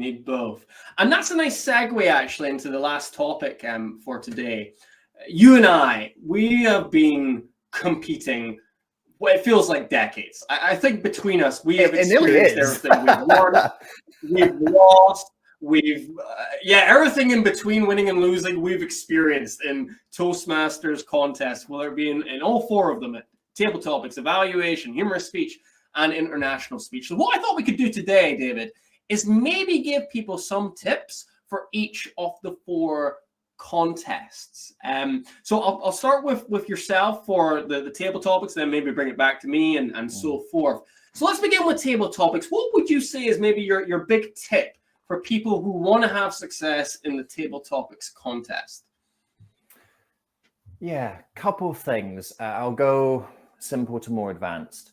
need both. And that's a nice segue, actually, into the last topic for today. You and I, we have been competing, well, it feels like decades. I think between us, we have experienced everything. We've won, we've lost, everything in between winning and losing, we've experienced in Toastmasters contests, whether it be in all four of them, table topics, evaluation, humorous speech, and international speech. So what I thought we could do today, David, is maybe give people some tips for each of the four contests. So I'll start with yourself for the table topics, then maybe bring it back to me and so forth. So let's begin with table topics. What would you say is maybe your big tip for people who want to have success in the table topics contest? Yeah, couple of things. I'll go simple to more advanced.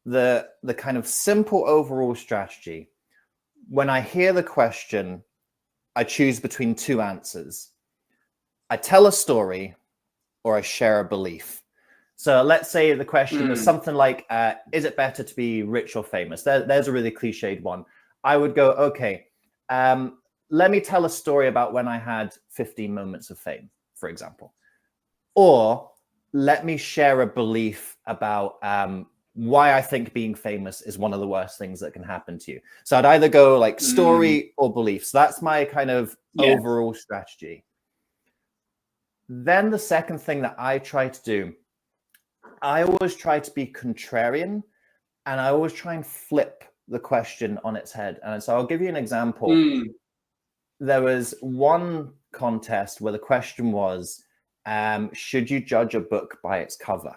The kind of simple overall strategy. When I hear the question, I choose between two answers. I tell a story or I share a belief. So let's say the question was something like, is it better to be rich or famous? There's a really cliched one. I would go, okay, let me tell a story about when I had 15 moments of fame, for example. Or let me share a belief about why I think being famous is one of the worst things that can happen to you. So I'd either go like story or belief. So that's my kind of overall strategy. Then the second thing that I try to do, I always try to be contrarian, and I always try and flip the question on its head. And so I'll give you an example. There was one contest where the question was, should you judge a book by its cover?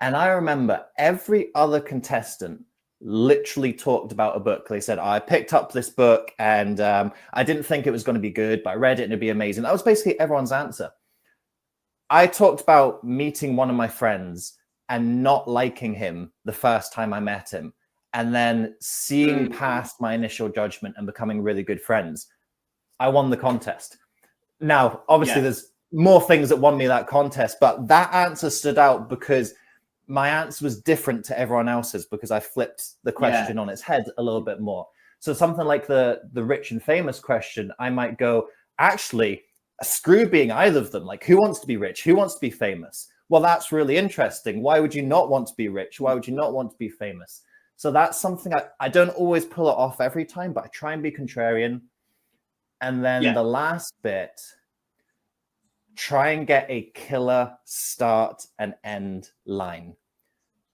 And I remember every other contestant literally talked about a book. They said, I picked up this book and I didn't think it was going to be good, but I read it and it'd be amazing. That was basically everyone's answer. I talked about meeting one of my friends and not liking him the first time I met him, and then seeing past my initial judgment and becoming really good friends. I won the contest. Now, obviously, there's more things that won me that contest, but that answer stood out because my answer was different to everyone else's because I flipped the question on its head a little bit more. So something like the rich and famous question, I might go, actually, screw being either of them. Like, who wants to be rich? Who wants to be famous? Well, that's really interesting. Why would you not want to be rich? Why would you not want to be famous? So that's something I don't always pull it off every time, but I try and be contrarian. And then the last bit, try and get a killer start and end line,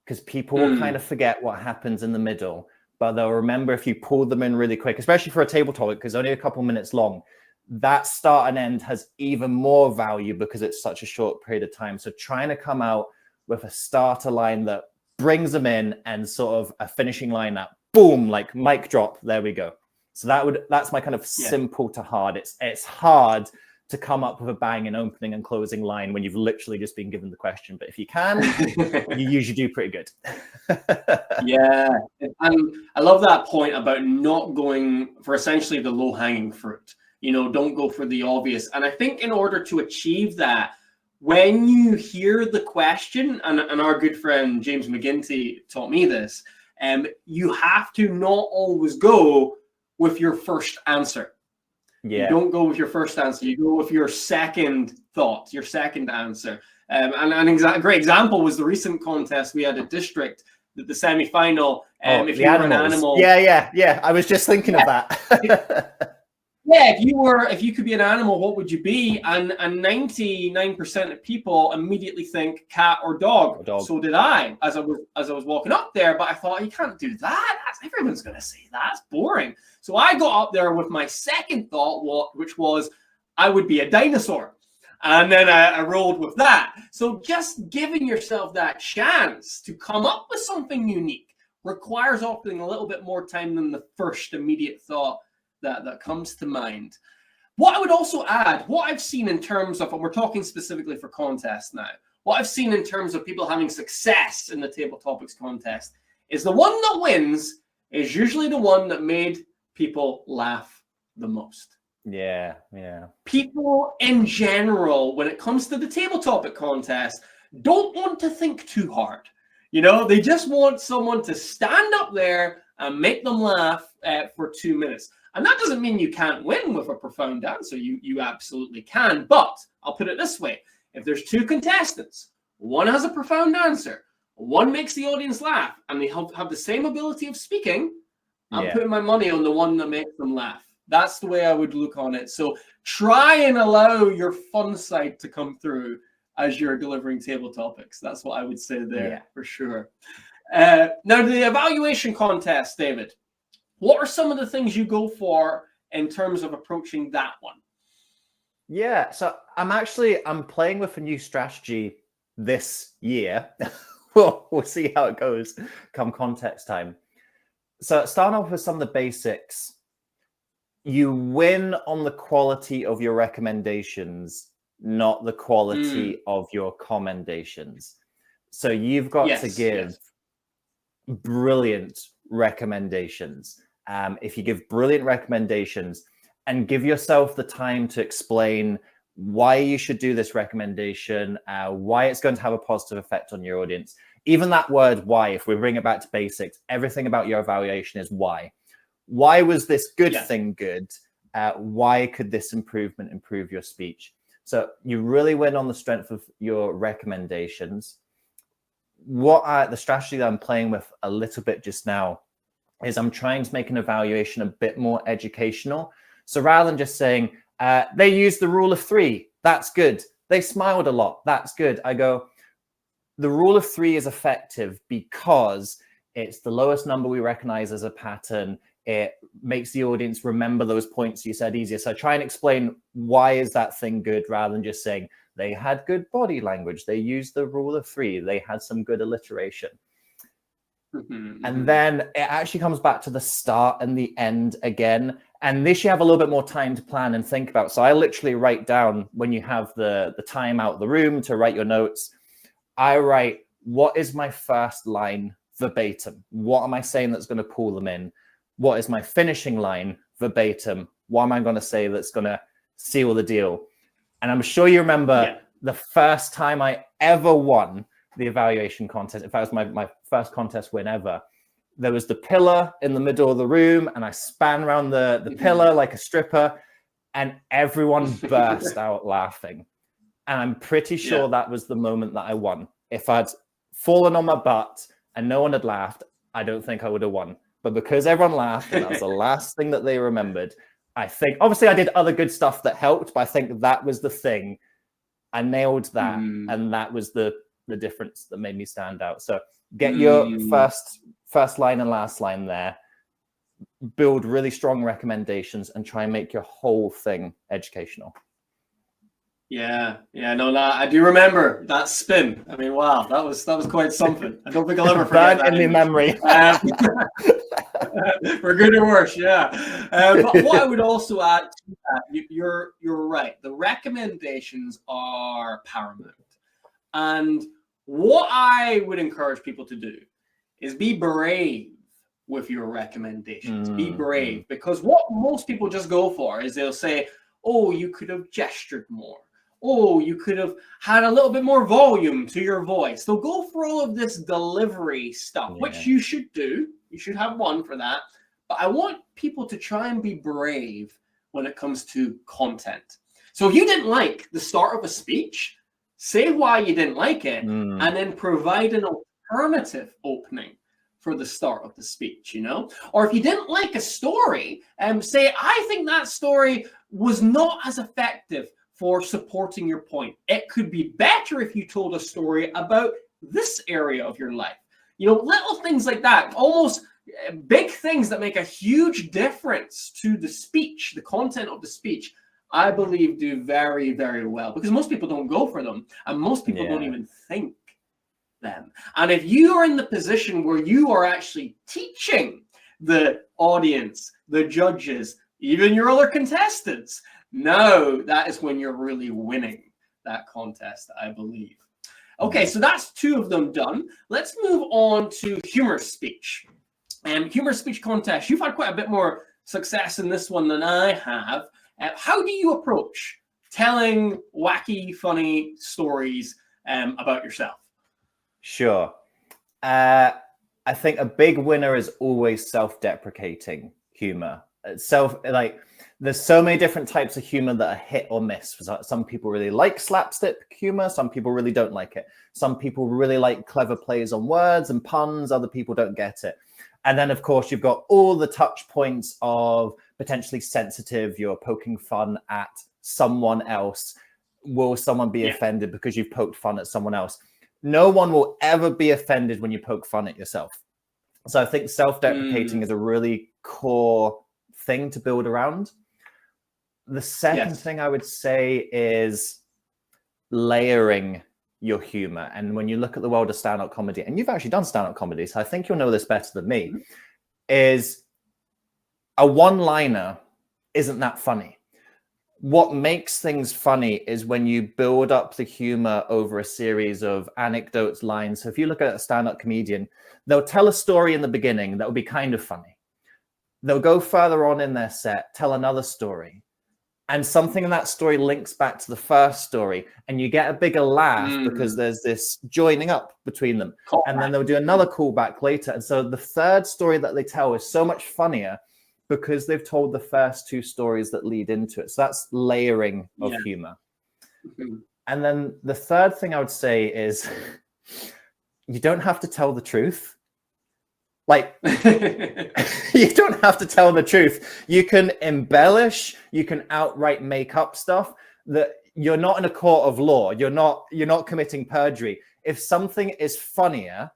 because people will kind of forget what happens in the middle, but they'll remember if you pull them in really quick, especially for a table topic, because only a couple minutes long, that start and end has even more value because it's such a short period of time. So trying to come out with a starter line that brings them in and sort of a finishing line that boom, like mic drop, there we go. So that's my kind of simple to hard. It's hard to come up with a bang and opening and closing line when you've literally just been given the question. But if you can, you usually do pretty good. And I love that point about not going for essentially the low-hanging fruit. You know, don't go for the obvious. And I think in order to achieve that, when you hear the question, and our good friend James McGinty taught me this, you have to not always go with your first answer. You don't go with your first answer. You go with your second thought, your second answer. A great example was the recent contest we had at District, the semi-final. If you were an animal. Yeah. I was just thinking of that. If you could be an animal, what would you be? And 99% of people immediately think cat or dog. So did I, as I was walking up there. But I thought, you can't do that. Everyone's going to say that. That's boring. So I got up there with my second thought, which was I would be a dinosaur. And then I rolled with that. So just giving yourself that chance to come up with something unique requires often a little bit more time than the first immediate thought that comes to mind. What I would also add, what I've seen in terms of, and we're talking specifically for contests now, what I've seen in terms of people having success in the table topics contest is the one that wins is usually the one that made people laugh the most. Yeah. People in general, when it comes to the table topic contest, don't want to think too hard. You know, they just want someone to stand up there and make them laugh for 2 minutes. And that doesn't mean you can't win with a profound answer. You absolutely can. But I'll put it this way. If there's two contestants, one has a profound answer, one makes the audience laugh, and they have the same ability of speaking, I'm putting my money on the one that makes them laugh. That's the way I would look on it. So try and allow your fun side to come through as you're delivering table topics. That's what I would say there for sure. Now, the evaluation contest, David, what are some of the things you go for in terms of approaching that one? Yeah, so I'm playing with a new strategy this year. We'll see how it goes come context time. So starting off with some of the basics, you win on the quality of your recommendations, not the quality of your commendations. So you've got to give brilliant recommendations. If you give brilliant recommendations and give yourself the time to explain why you should do this recommendation, why it's going to have a positive effect on your audience. Even that word why, if we bring it back to basics, everything about your evaluation is why. Why was this good thing good? Why could this improvement improve your speech? So you really win on the strength of your recommendations. The strategy that I'm playing with a little bit just now is I'm trying to make an evaluation a bit more educational. So rather than just saying, they used the rule of 3, that's good. They smiled a lot, that's good. I go, the rule of 3 is effective because it's the lowest number we recognize as a pattern. It makes the audience remember those points you said easier. So I try and explain why is that thing good rather than just saying they had good body language. They used the rule of 3. They had some good alliteration. And then it actually comes back to the start and the end again. And this you have a little bit more time to plan and think about. So I literally write down when you have the time out of the room to write your notes. I write, what is my first line verbatim? What am I saying that's going to pull them in? What is my finishing line verbatim? What am I going to say that's going to seal the deal? And I'm sure you remember the first time I ever won the evaluation contest. In fact, it was my first contest win ever. There was the pillar in the middle of the room, and I span around the pillar like a stripper, and everyone burst out laughing. And I'm pretty sure that was the moment that I won. If I'd fallen on my butt and no one had laughed, I don't think I would have won. But because everyone laughed, and that was the last thing that they remembered, I think, obviously I did other good stuff that helped, but I think that was the thing. I nailed that, and that was the difference that made me stand out. So get your first line and last line there, build really strong recommendations, and try and make your whole thing educational. No, I do remember that spin. I mean, wow, that was quite something. I don't think I'll ever forget that. In the memory. For good or worse, but what I would also add to that, you're right. The recommendations are paramount. And what I would encourage people to do is be brave with your recommendations. Be brave, because what most people just go for is they'll say, oh, you could have gestured more. Oh, you could have had a little bit more volume to your voice. They'll go for all of this delivery stuff, which you should do. You should have one for that. But I want people to try and be brave when it comes to content. So if you didn't like the start of a speech, say why you didn't like it, and then provide an alternative opening for the start of the speech, Or if you didn't like a story, say, I think that story was not as effective for supporting your point. It could be better if you told a story about this area of your life. Little things like that, almost big things that make a huge difference to the speech, the content of the speech, I believe do very, very well, because most people don't go for them, and most people don't even think them. And if you are in the position where you are actually teaching the audience, the judges, even your other contestants, now that is when you're really winning that contest, I believe. Okay, so that's 2 of them done. Let's move on to humorous speech. Humorous speech contest, you've had quite a bit more success in this one than I have. How do you approach telling wacky, funny stories about yourself? Sure. I think a big winner is always self-deprecating humor. there's so many different types of humor that are hit or miss. Some people really like slapstick humor. Some people really don't like it. Some people really like clever plays on words and puns. Other people don't get it. And then, of course, you've got all the touch points of potentially sensitive. You're poking fun at someone else. Will someone be offended because you've poked fun at someone else? No one will ever be offended when you poke fun at yourself. So I think self-deprecating is a really core thing to build around. The second thing I would say is layering your humor. And when you look at the world of stand-up comedy, and you've actually done stand-up comedy, so I think you'll know this better than me, is a one-liner isn't that funny. What makes things funny is when you build up the humor over a series of anecdotes, lines. So if you look at a stand-up comedian, they'll tell a story in the beginning that will be kind of funny. They'll go further on in their set, tell another story, and something in that story links back to the first story, and you get a bigger laugh because there's this joining up between them. And then they'll do another callback later. And so the third story that they tell is so much funnier because they've told the first two stories that lead into it. So that's layering of humor. And then the third thing I would say is you don't have to tell the truth. Like, you don't have to tell the truth. You can embellish, you can outright make up stuff. That you're not in a court of law. You're not committing perjury. If something is funnier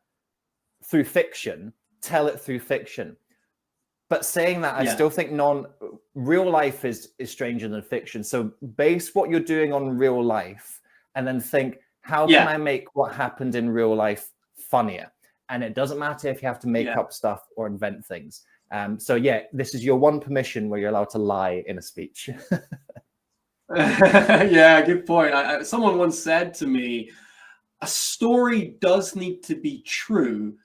through fiction, tell it through fiction. But saying that, I still think real life is stranger than fiction. So base what you're doing on real life and then think, how can I make what happened in real life funnier? And it doesn't matter if you have to make up stuff or invent things. So this is your one permission where you're allowed to lie in a speech. Good point. Someone once said to me, a story does need to be true,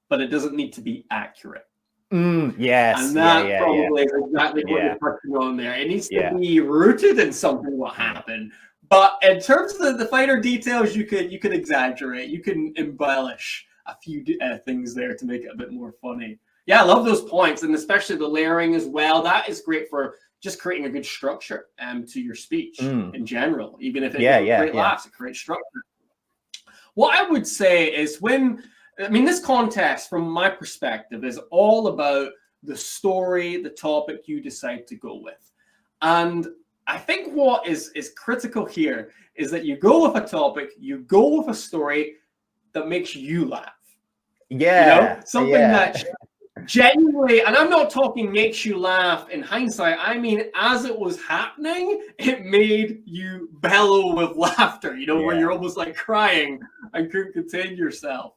but it doesn't need to be accurate. Yes. And that probably is exactly what you're touching on there. It needs to be rooted in something what happened. But in terms of the finer details, you could exaggerate, you can embellish a few things there to make it a bit more funny. I love those points, and especially the layering as well. That is great for just creating a good structure to your speech in general. Even if it creates laughs, it creates structure. What I would say is this contest, from my perspective, is all about the story, the topic you decide to go with. And I think what is critical here is that you go with a topic, you go with a story that makes you laugh. Something that genuinely, and I'm not talking makes you laugh in hindsight, I mean, as it was happening, it made you bellow with laughter, where you're almost like crying and couldn't contain yourself.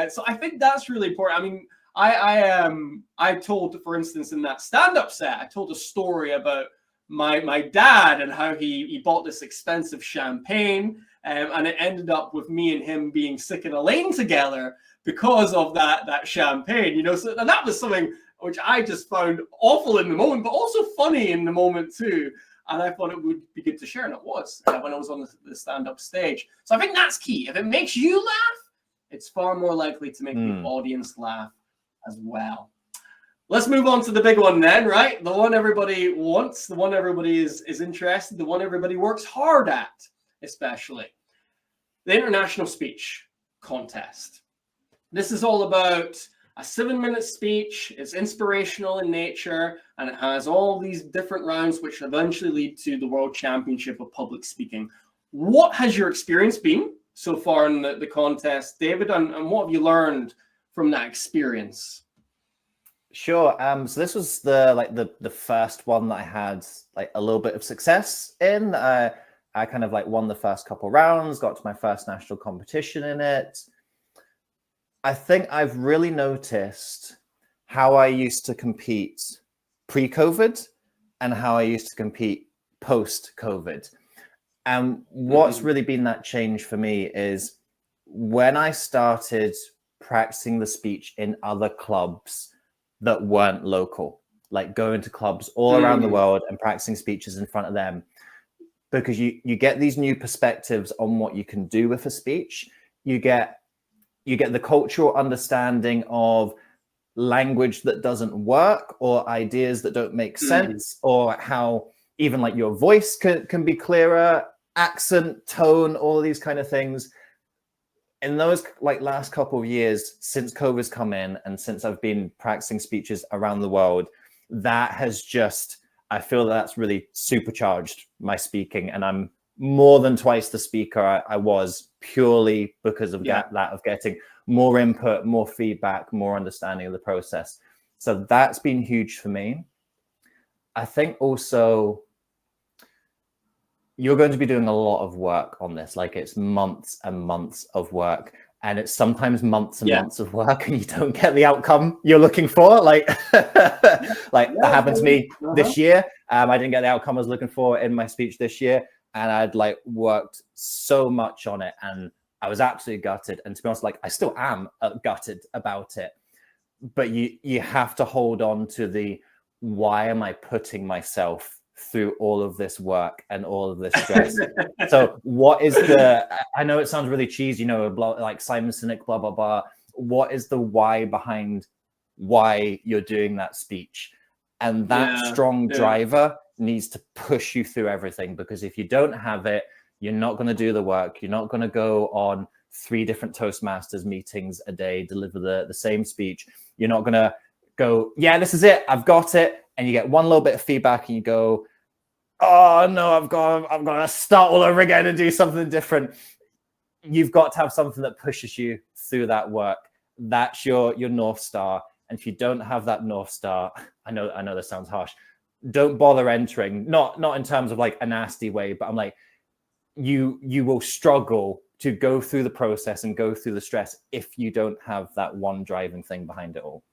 So I think that's really important. I mean, I told, for instance, in that stand-up set, I told a story about my dad and how he bought this expensive champagne, and it ended up with me and him being sick in a lane together because of that champagne, So, and that was something which I just found awful in the moment, but also funny in the moment too. And I thought it would be good to share, and it was when I was on the stand-up stage. So I think that's key. If it makes you laugh, it's far more likely to make the audience laugh as well. Let's move on to the big one then, right? The one everybody wants, the one everybody is interested, the one everybody works hard at, especially. The International Speech Contest. This is all about a 7-minute speech. It's inspirational in nature, and it has all these different rounds which eventually lead to the World Championship of Public Speaking. What has your experience been so far in the contest, David, and what have you learned from that experience? Sure. So this was the first one that I had a little bit of success in. I kind of won the first couple rounds, got to my first national competition in it. I think I've really noticed how I used to compete pre-COVID and how I used to compete post-COVID. And what's really been that change for me is when I started practicing the speech in other clubs that weren't local, like going to clubs all around the world and practicing speeches in front of them, because you get these new perspectives on what you can do with a speech. You get the cultural understanding of language that doesn't work, or ideas that don't make sense, or how even like your voice can be clearer, accent, tone, all these kind of things. In those like last couple of years since COVID's come in and since I've been practicing speeches around the world, that has just, I feel that's really supercharged my speaking, and I'm more than twice the speaker I was, purely because of that of getting more input, more feedback, more understanding of the process. So that's been huge for me. I think also you're going to be doing a lot of work on this. Like, it's months and months of work, and it's sometimes months and months of work and you don't get the outcome you're looking for. Like, that happened to me this year. I didn't get the outcome I was looking for in my speech this year. And I'd like worked so much on it, and I was absolutely gutted. And to be honest, like, I still am gutted about it. But you have to hold on to the, why am I putting myself through all of this work and all of this stress? So what is the, I know it sounds really cheesy, you know, like Simon Sinek, blah, blah, blah. What is the why behind why you're doing that speech? And that strong driver needs to push you through everything, because if you don't have it, you're not going to do the work. You're not going to go on 3 different Toastmasters meetings a day, deliver the same speech. You're not going to go, yeah, this is it, I've got it. And you get one little bit of feedback and you go, oh no, I've got to start all over again and do something different. You've got to have something that pushes you through that work. That's your North Star. And if you don't have that North Star, I know this sounds harsh, don't bother entering. Not in terms of like a nasty way, but I'm like, you will struggle to go through the process and go through the stress if you don't have that one driving thing behind it all.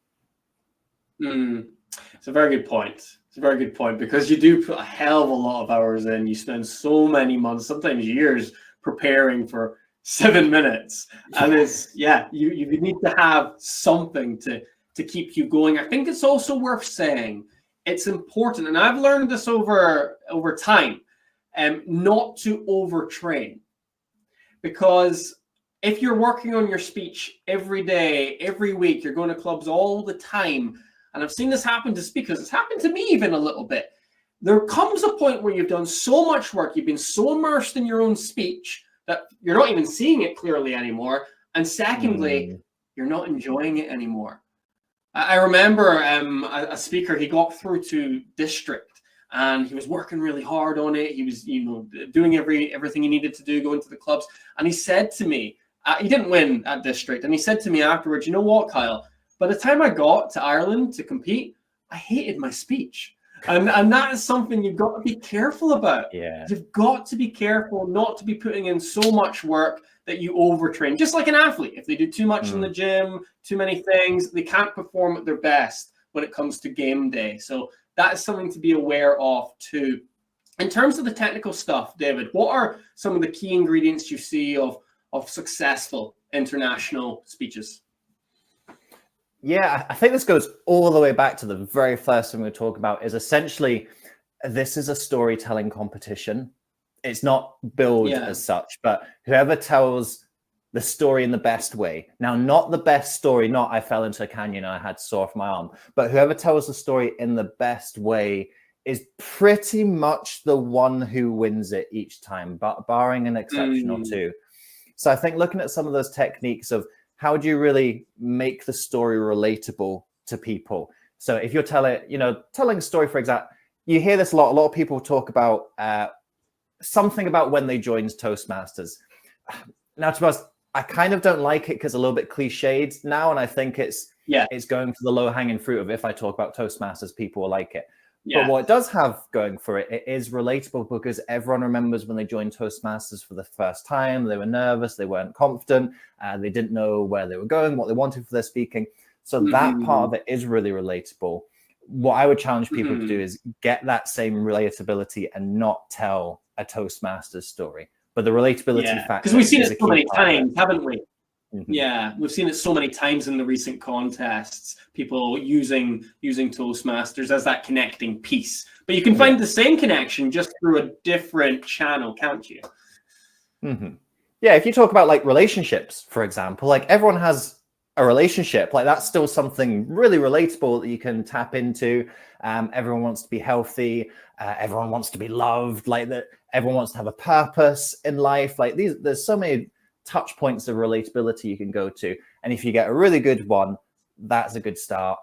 It's a very good point. It's a very good point, because you do put a hell of a lot of hours in. You spend so many months, sometimes years, preparing for 7 minutes. And it's, you need to have something to keep you going. I think it's also worth saying, it's important, and I've learned this over time, not to overtrain. Because if you're working on your speech every day, every week, you're going to clubs all the time, and I've seen this happen to speakers, it's happened to me even a little bit. There comes a point where you've done so much work, you've been so immersed in your own speech that you're not even seeing it clearly anymore. And secondly, you're not enjoying it anymore. I remember a speaker, he got through to district and he was working really hard on it. He was, doing everything he needed to do, going to the clubs. And he said to me, he didn't win at district. And he said to me afterwards, you know what, Kyle, by the time I got to Ireland to compete, I hated my speech. And that is something you've got to be careful about. Yeah. You've got to be careful not to be putting in so much work that you overtrain. Just like an athlete, if they do too much in the gym, too many things, they can't perform at their best when it comes to game day. So that is something to be aware of too. In terms of the technical stuff, David, what are some of the key ingredients you see of successful international speeches? Yeah, I think this goes all the way back to the very first thing we talk about, is essentially, this is a storytelling competition. It's not billed as such, but whoever tells the story in the best way. Now, not the best story, not I fell into a canyon and I had sore off my arm, but whoever tells the story in the best way is pretty much the one who wins it each time, but barring an exception or two. So I think looking at some of those techniques of how do you really make the story relatable to people? So if you're telling a story, for example, you hear this a lot. A lot of people talk about something about when they joined Toastmasters. Now, to be honest, I kind of don't like it because it's a little bit cliched now, and I think it's going for the low-hanging fruit of, if I talk about Toastmasters, people will like it. But what it does have going for it, it is relatable, because everyone remembers when they joined Toastmasters for the first time. They were nervous, they weren't confident, they didn't know where they were going, what they wanted for their speaking. So that part of it is really relatable. What I would challenge people to do is get that same relatability and not tell a Toastmasters story. But the relatability factor, because we've seen it so many times, haven't we? Yeah, we've seen it so many times in the recent contests, people using Toastmasters as that connecting piece. But you can find the same connection just through a different channel, can't you? Yeah, if you talk about like relationships, for example, like everyone has a relationship. Like that's still something really relatable that you can tap into. Everyone wants to be healthy. Everyone wants to be loved. Like that, everyone wants to have a purpose in life. Like there's so many touch points of relatability you can go to. And if you get a really good one, that's a good start.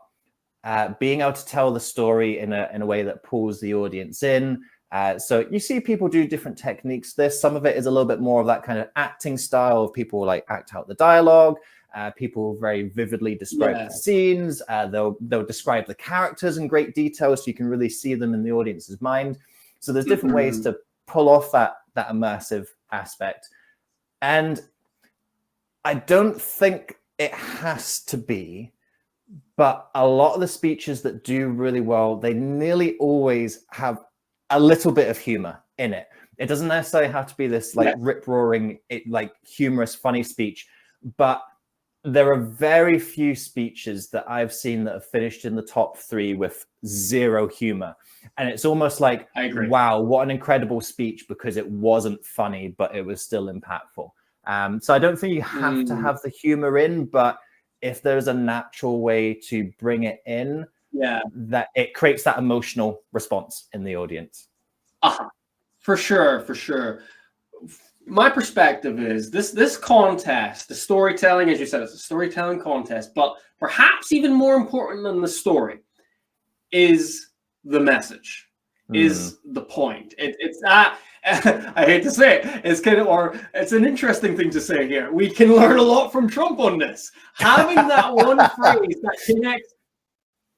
Being able to tell the story in a way that pulls the audience in. So you see people do different techniques. Some of it is a little bit more of that kind of acting style of people like act out the dialogue. People very vividly describe the scenes. They'll describe the characters in great detail so you can really see them in the audience's mind. So there's different ways to pull off that immersive aspect. And I don't think it has to be, but a lot of the speeches that do really well, they nearly always have a little bit of humor in it. It doesn't necessarily have to be this like rip-roaring, like humorous, funny speech, but there are very few speeches that I've seen that have finished in the top 3 with zero humor. And it's almost like, wow, what an incredible speech, because it wasn't funny, but it was still impactful. So I don't think you have to have the humor in, but if there's a natural way to bring it in, that it creates that emotional response in the audience. For sure. My perspective is this contest, the storytelling, as you said, it's a storytelling contest, but perhaps even more important than the story is the message, is the point. It's that, I hate to say it, it's kind of, or it's an interesting thing to say here. We can learn a lot from Trump on this. Having that one phrase that connects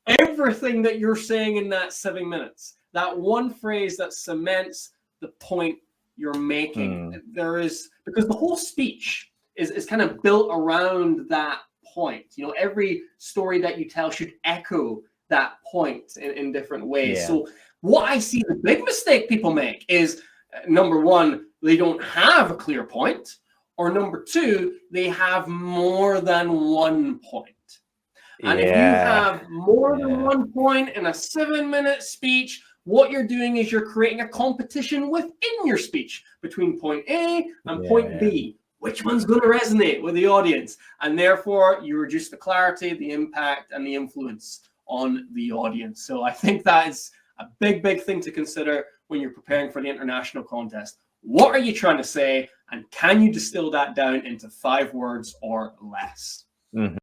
everything that you're saying in that 7 minutes, that one phrase that cements the point you're making. Because the whole speech is kind of built around that point. You know, every story that you tell should echo that point in different ways. So what I see the big mistake people make is, number one, they don't have a clear point, or number two, they have more than one point. And if you have more than one point in a 7-minute speech, what you're doing is you're creating a competition within your speech between point A and point B. Which one's going to resonate with the audience? And therefore, you reduce the clarity, the impact, and the influence on the audience. So I think that is a big thing to consider when you're preparing for the international contest. What are you trying to say? And can you distill that down into 5 words or less?